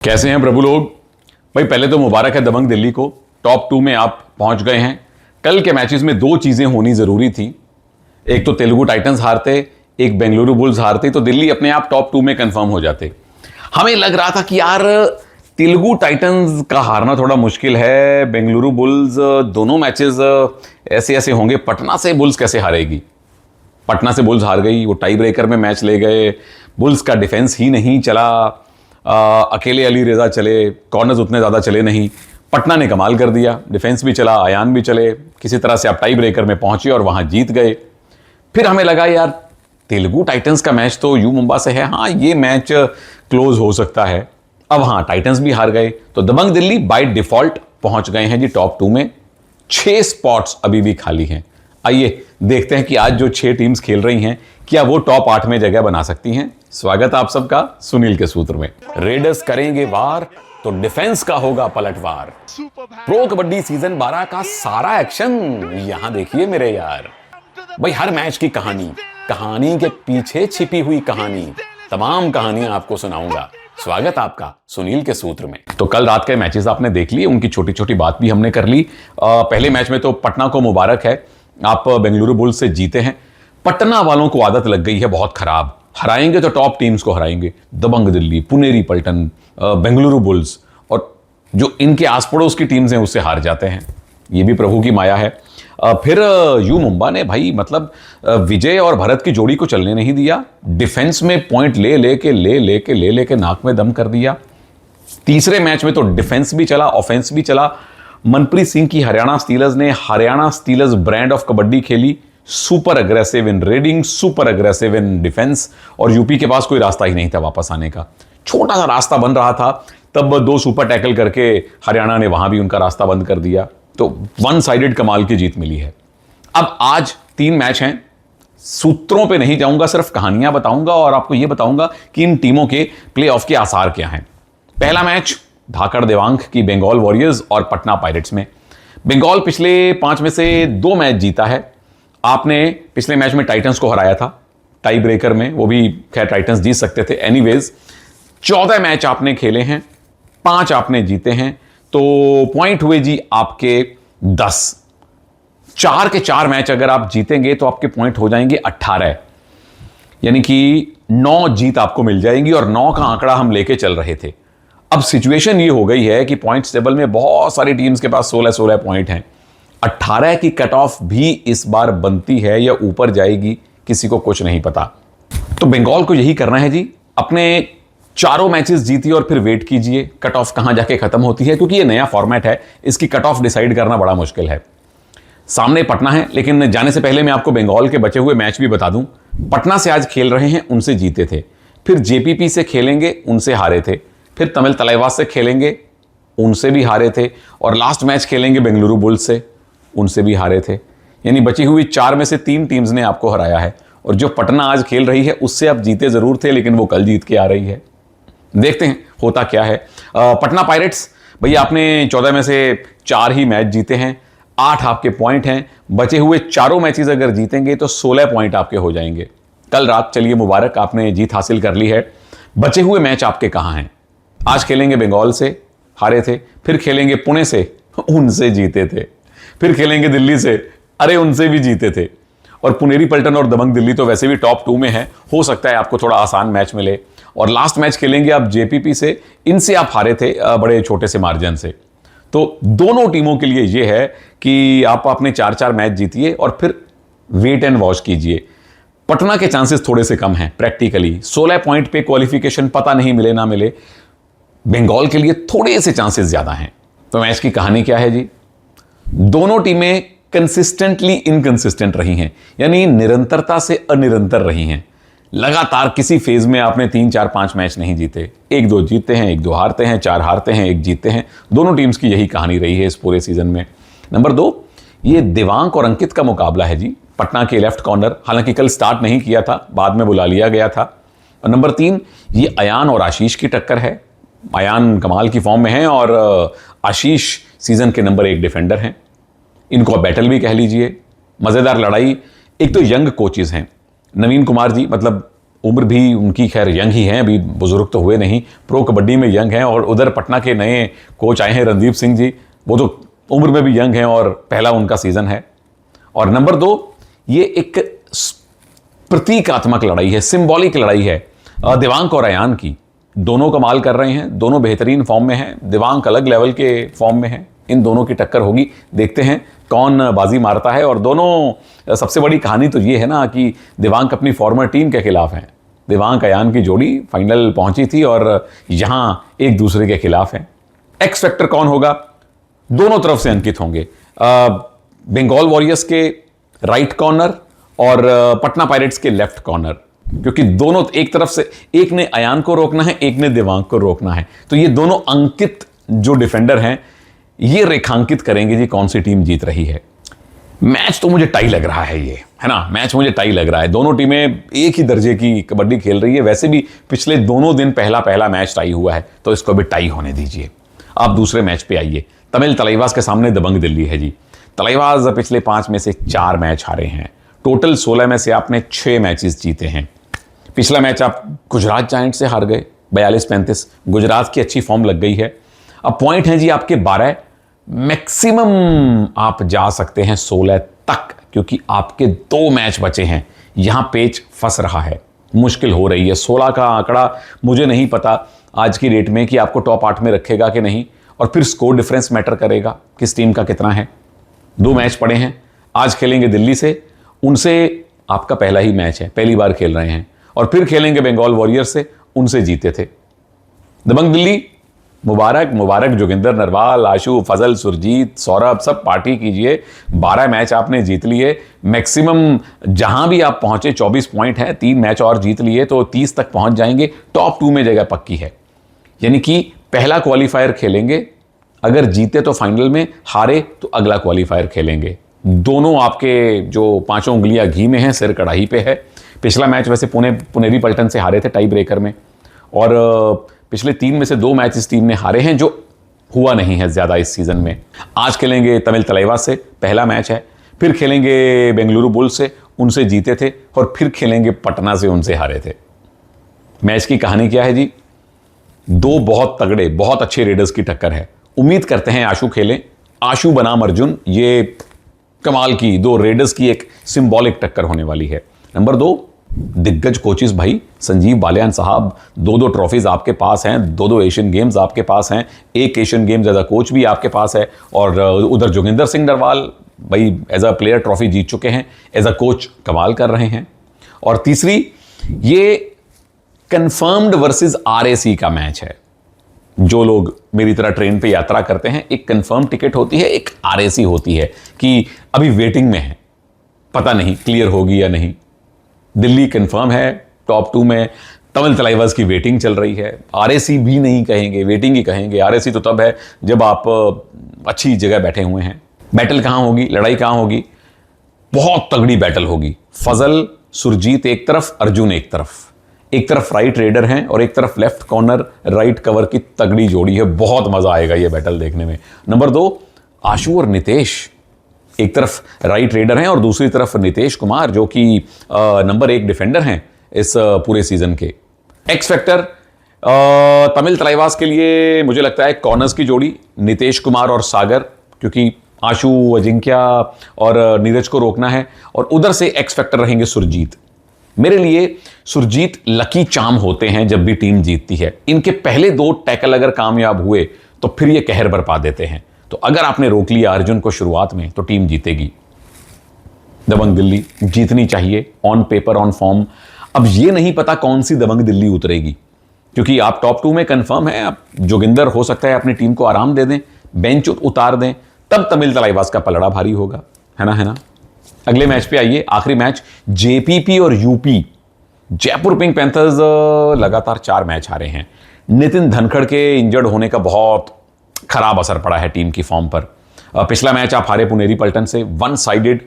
कैसे हैं प्रभु लोग। भाई पहले तो मुबारक है दबंग दिल्ली को, टॉप 2 में आप पहुंच गए हैं। कल के मैचेस में दो चीजें होनी जरूरी थी, एक तो तेलुगु टाइटंस हारते, एक बेंगलुरु बुल्स हारते तो दिल्ली अपने आप टॉप 2 में कंफर्म हो जाते। हमें लग रहा था कि यार तेलुगु टाइटंस का हारना थोड़ा मुश्किल है, बेंगलुरु बुल्स दोनों मैचेस ऐसे ऐसे होंगे, पटना से बुल्स कैसे हारेगी। पटना से बुल्स हार गई, वो टाई ब्रेकर में मैच ले गए, बुल्स का डिफेंस ही नहीं चला, अकेले अली रेजा चले, कॉर्नर्स उतने ज़्यादा चले नहीं, पटना ने कमाल कर दिया, डिफेंस भी चला, अयान भी चले, किसी तरह से आप टाई ब्रेकर में पहुंचे और वहां जीत गए। फिर हमें लगा यार तेलुगु टाइटंस का मैच तो यू मुंबा से है, हाँ ये मैच क्लोज हो सकता है। अब हाँ टाइटंस भी हार गए तो दबंग दिल्ली बाय डिफॉल्ट पहुंच गए हैं जी टॉप 2 में। 6 स्पॉट्स अभी भी खाली हैं। आइए देखते हैं कि आज जो 6 टीम्स खेल रही हैं क्या वो टॉप 8 में जगह बना सकती हैं। स्वागत आप सबका सुनील के सूत्र में। रेडर्स करेंगे वार तो डिफेंस का होगा पलटवार। प्रो कबड्डी सीजन 12 का सारा एक्शन यहां देखिए मेरे यार। भाई हर मैच की कहानी, कहानी के पीछे छिपी हुई कहानी, तमाम कहानियां आपको सुनाऊंगा। स्वागत आपका सुनील के सूत्र में। तो कल रात के मैचेस आपने देख लिए, उनकी छोटी छोटी बात भी हमने कर ली। पहले मैच में तो पटना को मुबारक है, आप बेंगलुरु बुल्स से जीते हैं। पटना वालों को आदत लग गई है बहुत खराब, हराएंगे तो टॉप टीम्स को हराएंगे, दबंग दिल्ली, पुनेरी पल्टन, बेंगलुरु बुल्स, और जो इनके आस पड़ोस की टीम्स हैं उससे हार जाते हैं। ये भी प्रभु की माया है। फिर यू मुंबा ने भाई मतलब विजय और भरत की जोड़ी को चलने नहीं दिया, डिफेंस में पॉइंट ले लेके नाक में दम कर दिया। तीसरे मैच में तो डिफेंस भी चला, ऑफेंस भी चला। मनप्रीत सिंह की हरियाणा स्टीलर्स ने Haryana Steelers brand of kabaddi खेली, super aggressive in raiding, super aggressive in defence, और यूपी के पास कोई रास्ता ही नहीं था वापस आने का। छोटा सा रास्ता बन रहा था, तब 2 सुपर टैकल करके हरियाणा ने वहां भी उनका रास्ता बंद कर दिया। तो वन साइडेड कमाल की जीत मिली है। अब आज 3 मैच हैं, सूत्रों पे नहीं जाऊंगा, सिर्फ कहानियां बताऊंगा और आपको यह बताऊंगा कि इन टीमों के प्लेऑफ के आसार क्या हैं। पहला मैच धाकड़ देवांग की बंगाल वॉरियर्स और पटना पायरेट्स में। बंगाल पिछले 5 में से 2 मैच जीता है। आपने पिछले मैच में टाइटंस को हराया था टाई ब्रेकर में, वो भी खैर टाइटंस जीत सकते थे। एनीवेज 14 मैच आपने खेले हैं, 5 आपने जीते हैं, तो पॉइंट हुए जी आपके 10। 4 के 4 मैच अगर आप जीतेंगे तो आपके पॉइंट हो जाएंगे 18, यानी कि 9 जीत आपको मिल जाएंगी, और 9 का आंकड़ा हम लेके चल रहे थे। अब सिचुएशन ये हो गई है कि पॉइंट्स टेबल में बहुत सारी टीम्स के पास 16-16 पॉइंट हैं। 18 की कट ऑफ भी इस बार बनती है या ऊपर जाएगी, किसी को कुछ नहीं पता। तो बंगाल को यही करना है जी, अपने चारों मैचेस जीतिए और फिर वेट कीजिए कट ऑफ कहां जाके खत्म होती है, क्योंकि ये नया फॉर्मेट है, इसकी कट ऑफ डिसाइड करना बड़ा मुश्किल है। सामने पटना है, लेकिन जाने से पहले मैं आपको बंगाल के बचे हुए मैच भी बता दूं। पटना से आज खेल रहे हैं, उनसे जीते थे, फिर जेपीपी से खेलेंगे, उनसे हारे थे, फिर तमिल तलाइवास से खेलेंगे, उनसे भी हारे थे, और लास्ट मैच खेलेंगे बेंगलुरु बुल्स से, उनसे भी हारे थे। यानी बची हुई 4 में से 3 टीम्स ने आपको हराया है, और जो पटना आज खेल रही है उससे आप जीते जरूर थे, लेकिन वो कल जीत के आ रही है। देखते हैं होता क्या है। पटना पायरेट्स भैया, आपने 14 में से 4 ही मैच जीते हैं, 8 आपके पॉइंट हैं। बचे हुए चारों मैचेस अगर जीतेंगे तो 16 पॉइंट आपके हो जाएंगे। कल रात चलिए मुबारक, आपने जीत हासिल कर ली है। बचे हुए मैच आपके कहां हैं? आज खेलेंगे बंगाल से, हारे थे, फिर खेलेंगे पुणे से, उनसे जीते थे, फिर खेलेंगे दिल्ली से, अरे उनसे भी जीते थे, और पुनेरी पल्टन और दबंग दिल्ली तो वैसे भी टॉप 2 में है, हो सकता है आपको थोड़ा आसान मैच मिले। और लास्ट मैच खेलेंगे आप जेपीपी से, इनसे आप हारे थे बड़े छोटे से मार्जिन से। तो दोनों टीमों के लिए यह है कि आप अपने 4-4 मैच जीतिए और फिर वेट एंड वॉच कीजिए। पटना के चांसेस थोड़े से कम हैं प्रैक्टिकली, 16 पॉइंट पे क्वालिफिकेशन, पता नहीं मिले ना मिले। बंगाल के लिए थोड़े से चांसेस ज्यादा हैं। तो मैच की कहानी क्या है जी? दोनों टीमें कंसिस्टेंटली इनकंसिस्टेंट रही हैं, यानी निरंतरता से अनिरंतर रही हैं। लगातार किसी फेज में आपने 3-4-5 मैच नहीं जीते, 1-2 जीतते हैं, 1-2 हारते हैं, 4 हारते हैं, 1 जीतते हैं। दोनों टीम्स की यही कहानी रही है इस पूरे सीजन में। नंबर 2, ये देवांग और अंकित का मुकाबला है जी, पटना के लेफ्ट कॉर्नर, हालांकि कल स्टार्ट नहीं किया था, बाद में बुला लिया गया था। और नंबर 3, ये अयान और आशीष की टक्कर है। अयान कमाल की फॉर्म में है और आशीष सीजन के नंबर 1 डिफेंडर हैं। इनको बैटल भी कह लीजिए, मजेदार लड़ाई। एक तो यंग कोचेस हैं, नवीन कुमार जी मतलब उम्र भी उनकी खैर यंग ही है, अभी बुजुर्ग तो हुए नहीं, प्रो कबड्डी में यंग हैं। और उधर पटना के नए कोच आए हैं रणदीप सिंह जी, वो तो उम्र में भी यंग हैं और पहला उनका सीजन है। और नंबर 2, ये एक प्रतीकात्मक लड़ाई है, सिंबॉलिक लड़ाई है देवांक और अयान की। दोनों कमाल कर रहे हैं, दोनों बेहतरीन फॉर्म में हैं, देवांक अलग लेवल के फॉर्म में है। इन दोनों की टक्कर होगी, देखते हैं कौन बाजी मारता है। और दोनों, सबसे बड़ी कहानी तो ये है ना कि देवांक अपनी फॉर्मर टीम के खिलाफ हैं। देवांक अयान की जोड़ी फाइनल पहुंची थी और यहां एक दूसरे के खिलाफ हैं। एक्स फैक्टर कौन होगा? दोनों तरफ से अंकित होंगे, बंगाल वॉरियर्स के राइट कॉर्नर और पटना पायरेट्स के लेफ्ट कॉर्नर, क्योंकि दोनों एक तरफ से, एक ने अयान को रोकना है, एक ने देवांक को रोकना है। तो ये दोनों अंकित जो डिफेंडर हैं, ये रेखांकित करेंगे जी कौन सी टीम जीत रही है। मैच तो मुझे टाई लग रहा है, ये है ना, मैच मुझे टाई लग रहा है। दोनों टीमें एक ही दर्जे की कबड्डी खेल रही है। वैसे भी पिछले दोनों दिन पहला मैच टाई हुआ है, तो इसको भी टाई होने दीजिए। आप दूसरे मैच पे आइए। तमिल तलैवास के सामने दबंग दिल्ली है जी। तलैवास पिछले 5 में से 4 मैच हारे हैं। टोटल 16 में से आपने 6 मैचेस जीते हैं। पिछला मैच आप गुजरात जायंट से हार गए 42-35। गुजरात की अच्छी फॉर्म लग गई है। अब पॉइंट है जी आपके 12, मैक्सिमम आप जा सकते हैं 16 तक, क्योंकि आपके 2 मैच बचे हैं। यहां पेच फंस रहा है, मुश्किल हो रही है। 16 का आंकड़ा मुझे नहीं पता आज की डेट में कि आपको टॉप 8 में रखेगा कि नहीं, और फिर स्कोर डिफरेंस मैटर करेगा किस टीम का कितना है। 2 मैच पड़े हैं, आज खेलेंगे दिल्ली से, उनसे आपका पहला ही मैच है, पहली बार खेल रहे हैं। और फिर खेलेंगे बंगाल वॉरियर्स से, उनसे जीते थे। दबंग दिल्ली, मुबारक मुबारक। जोगिंदर नरवाल, आशु, फजल, सुरजीत, सौरभ, सब पार्टी कीजिए। 12 मैच आपने जीत लिए। मैक्सिमम जहां भी आप पहुंचे 24 पॉइंट है, 3 मैच और जीत लिए तो 30 तक पहुंच जाएंगे। टॉप 2 में जगह पक्की है, यानी कि पहला क्वालिफायर खेलेंगे, अगर जीते तो फाइनल में, हारे तो अगला क्वालिफायर खेलेंगे। दोनों आपके जो 5 उंगलियां घी में हैं, सिर कढ़ाई पे है। पिछला मैच वैसे पुनेरी पल्टन से हारे थे टाई ब्रेकर में, और पिछले 3 में से 2 मैच इस टीम ने हारे हैं, जो हुआ नहीं है ज्यादा इस सीजन में। आज खेलेंगे तमिल तलैवास से, पहला मैच है। फिर खेलेंगे बेंगलुरु बुल्स से, उनसे जीते थे। और फिर खेलेंगे पटना से, उनसे हारे थे। मैच की कहानी क्या है जी? 2 बहुत तगड़े, बहुत अच्छे रेडर्स की टक्कर है। उम्मीद करते हैं आशु खेलें, आशु बनाम अर्जुन, ये कमाल की 2 रेडर्स की एक सिंबॉलिक टक्कर होने वाली है। नंबर 2, दिग्गज कोचिस भाई, संजीव बालियान साहब, 2 ट्रॉफीज आपके पास हैं, 2 एशियन गेम्स आपके पास हैं, एक Asian Games as a coach भी आपके पास है। और उधर जोगिंदर सिंह नरवाल भाई एज अ प्लेयर ट्रॉफी जीत चुके हैं, एज अ कोच कमाल कर रहे हैं। और तीसरी, ये कंफर्म्ड वर्सेस आरएसी का मैच है। जो लोग मेरी तरह ट्रेन पे यात्रा करते हैं, एक कंफर्म टिकट होती है, एक आरएसी होती है कि अभी वेटिंग में है, पता नहीं क्लियर होगी या नहीं। दिल्ली कंफर्म है टॉप 2 में, तमिल तलैवास की वेटिंग चल रही है। आरएसी भी नहीं कहेंगे, वेटिंग ही कहेंगे। आरएसी तो तब है जब आप अच्छी जगह बैठे हुए हैं। बैटल कहां होगी, लड़ाई कहां होगी? बहुत तगड़ी बैटल होगी। फजल, सुरजीत एक तरफ, अर्जुन एक तरफ। एक तरफ राइट रेडर हैं और एक तरफ लेफ्ट कॉर्नर राइट कवर की तगड़ी जोड़ी है। बहुत मजा आएगा ये बैटल देखने में। नंबर 2, आशु और नितेश, एक तरफ राइट रेडर हैं और दूसरी तरफ नितेश कुमार, जो कि नंबर 1 डिफेंडर हैं इस पूरे सीजन के। एक्स फैक्टर तमिल तलैवास के लिए मुझे लगता है कॉर्नर्स की जोड़ी, नितेश कुमार और सागर, क्योंकि आशु, अजिंक्या और नीरज को रोकना है। और उधर से एक्स फैक्टर रहेंगे सुरजीत। मेरे लिए सुरजीत लकी चार्म होते हैं जब भी टीम जीतती है। इनके पहले 2 टैकल अगर कामयाब हुए तो फिर ये कहर बरपा देते हैं। तो अगर आपने रोक लिया अर्जुन को शुरुआत में, तो टीम जीतेगी। दबंग दिल्ली जीतनी चाहिए, ऑन पेपर, ऑन फॉर्म। अब ये नहीं पता कौन सी दबंग दिल्ली उतरेगी, क्योंकि आप टॉप 2 में कंफर्म है। आप जोगिंदर हो सकता है अपनी टीम को आराम दे दें, बेंच उतार दें, तब तमिल तलैवास का पलड़ा भारी होगा, है ना। अगले मैच पे आइए, आखिरी मैच, जेपीपी और यूपी। जयपुर पिंक पैंथर्स लगातार 4 मैच हारे हैं। नितिन धनखड़ के इंजर्ड होने का बहुत खराब असर पड़ा है टीम की फॉर्म पर। पिछला मैच आप हारे पुनेरी पल्टन से, 1 साइडेड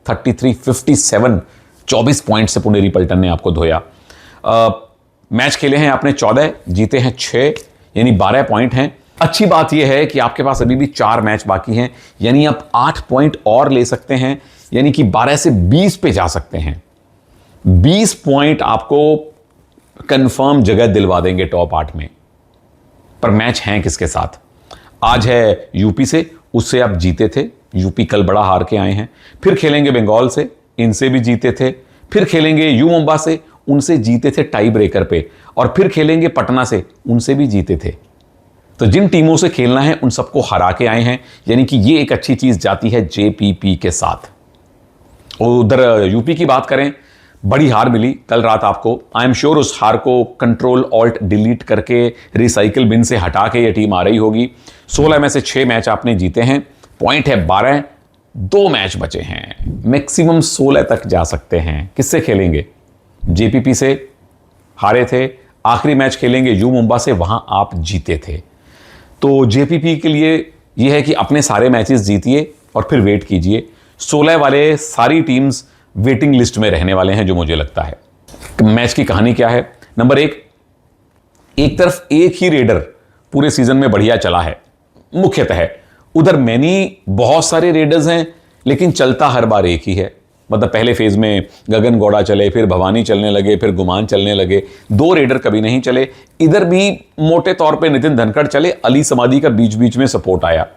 33-57, 24 पॉइंट से पुनेरी पल्टन ने आपको धोया। मैच खेले हैं आपने 14, जीते हैं 6, यानी 12 पॉइंट हैं। अच्छी बात यह है कि आपके पास अभी भी 4 मैच बाकी हैं, यानी आप 8 पॉइंट और ले सकते हैं, यानी कि 12 से 20 पे जा सकते हैं। 20 पॉइंट आपको कंफर्म जगह दिलवा देंगे टॉप 8 में। पर मैच है किसके साथ? आज है यूपी से, उससे आप जीते थे, यूपी कल बड़ा हार के आए हैं। फिर खेलेंगे बंगाल से, इनसे भी जीते थे। फिर खेलेंगे यू मुंबा से, उनसे जीते थे टाई ब्रेकर पे। और फिर खेलेंगे पटना से, उनसे भी जीते थे। तो जिन टीमों से खेलना है उन सबको हरा के आए हैं, यानी कि ये एक अच्छी चीज जाती है जेपीपी के साथ। और उधर यूपी की बात करें, बड़ी हार मिली कल रात आपको। आई एम श्योर उस हार को कंट्रोल ऑल्ट डिलीट करके रिसाइकिल बिन से हटा के ये टीम आ रही होगी। 16 में से 6 मैच आपने जीते हैं, पॉइंट है 12, 2 मैच बचे हैं, मैक्सिमम 16 तक जा सकते हैं। किससे खेलेंगे? जेपीपी से हारे थे, आखिरी मैच खेलेंगे यू मुंबा से, वहां आप जीते थे। तो जेपीपी के लिए यह है कि अपने सारे मैचेस जीतिए और फिर वेट कीजिए। 16 वाले सारी टीम्स वेटिंग लिस्ट में रहने वाले हैं, जो मुझे लगता है। मैच की कहानी क्या है? नंबर एक तरफ एक ही रेडर पूरे सीजन में बढ़िया चला है मुख्यतः, उधर मैनी बहुत सारे रेडर्स हैं, लेकिन चलता हर बार एक ही है। मतलब पहले फेज में गगन गौड़ा चले, फिर भवानी चलने लगे, फिर गुमान चलने लगे, 2 रेडर कभी नहीं चले। इधर भी मोटे तौर पे नितिन धनखड़ चले, अली समादी का बीच बीच में सपोर्ट आया।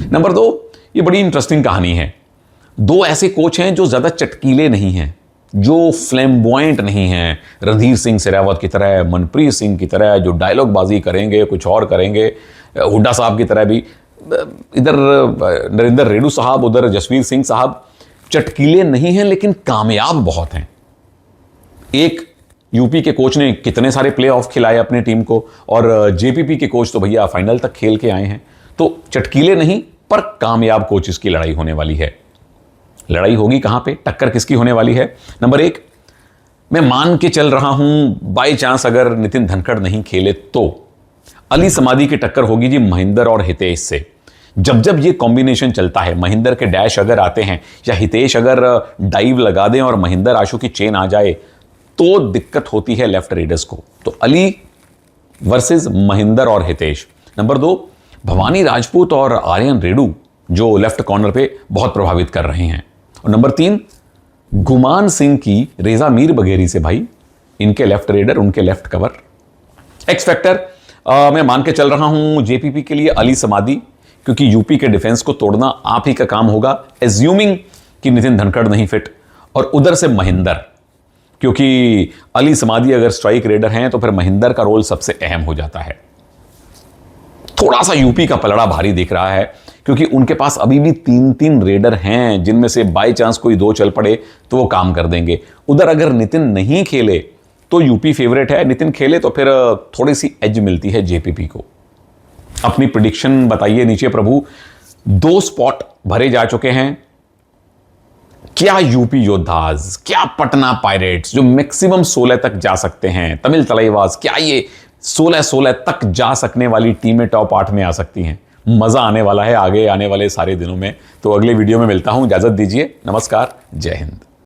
नंबर 2, ये बड़ी इंटरेस्टिंग कहानी है। 2 ऐसे कोच हैं जो ज्यादा चटकीले नहीं हैं, जो फ्लैम्बॉयंट नहीं हैं, रणधीर सिंह सिरावत की तरह, मनप्रीत सिंह की तरह, जो डायलॉग बाजी करेंगे, कुछ और करेंगे, हुड्डा साहब की तरह भी। इधर नरेंद्र रेडू साहब, उधर जसवीर सिंह साहब चटकीले नहीं हैं, लेकिन कामयाब बहुत हैं। एक यूपी के कोच ने कितने सारे प्लेऑफ खिलाए अपनी टीम को, और जेपीपी के कोच तो भैया फाइनल तक खेल के आए हैं। तो चटकीले नहीं पर कामयाब कोचेस की लड़ाई होने वाली है। लड़ाई होगी कहां पे, टक्कर किसकी होने वाली है? नंबर 1, मैं मान के चल रहा हूं बाई चांस अगर नितिन धनखड़ नहीं खेले तो अली समादी की टक्कर होगी जी महेंद्र और हितेश से। जब जब ये कॉम्बिनेशन चलता है, महेंद्र के डैश अगर आते हैं या हितेश अगर डाइव लगा दें और महेंद्र आशु की चेन आ जाए, तो दिक्कत होती है लेफ्ट रेडर्स को। तो अली वर्सेस महेंद्र और हितेश। नंबर 2, भवानी राजपूत और आर्यन रेडू जो लेफ्ट कॉर्नर पे बहुत प्रभावित कर रहे हैं। और नंबर 3, गुमान सिंह की रेजा मीर बघेरी से भाई, इनके लेफ्ट रेडर, उनके लेफ्ट कवर। एक्स फैक्टर मैं मान के चल रहा हूं जेपीपी के लिए अली समादी, क्योंकि यूपी के डिफेंस को तोड़ना आप ही का काम होगा, एज्यूमिंग कि नितिन धनखड़ नहीं फिट। और उधर से महेंद्र, क्योंकि अली समादी अगर स्ट्राइक रेडर हैं तो फिर महेंद्र का रोल सबसे अहम हो जाता है। थोड़ा सा यूपी का पलड़ा भारी दिख रहा है, क्योंकि उनके पास अभी भी 3-3 रेडर हैं, जिनमें से बाई चांस कोई 2 चल पड़े तो वो काम कर देंगे। उधर अगर नितिन नहीं खेले तो यूपी फेवरेट है, नितिन खेले तो फिर थोड़ी सी एज मिलती है जेपीपी को। अपनी प्रेडिक्शन बताइए नीचे प्रभु। 2 स्पॉट भरे जा चुके हैं। क्या यूपी योद्धाज, क्या पटना पायरेट्स जो मैक्सिमम 16 तक जा सकते हैं, तमिल तलैवास, क्या ये 16 तक जा सकने वाली टीमें टॉप 8 में आ सकती हैं? मजा आने वाला है आगे आने वाले सारे दिनों में। तो अगले वीडियो में मिलता हूं, इजाजत दीजिए, नमस्कार, जय हिंद।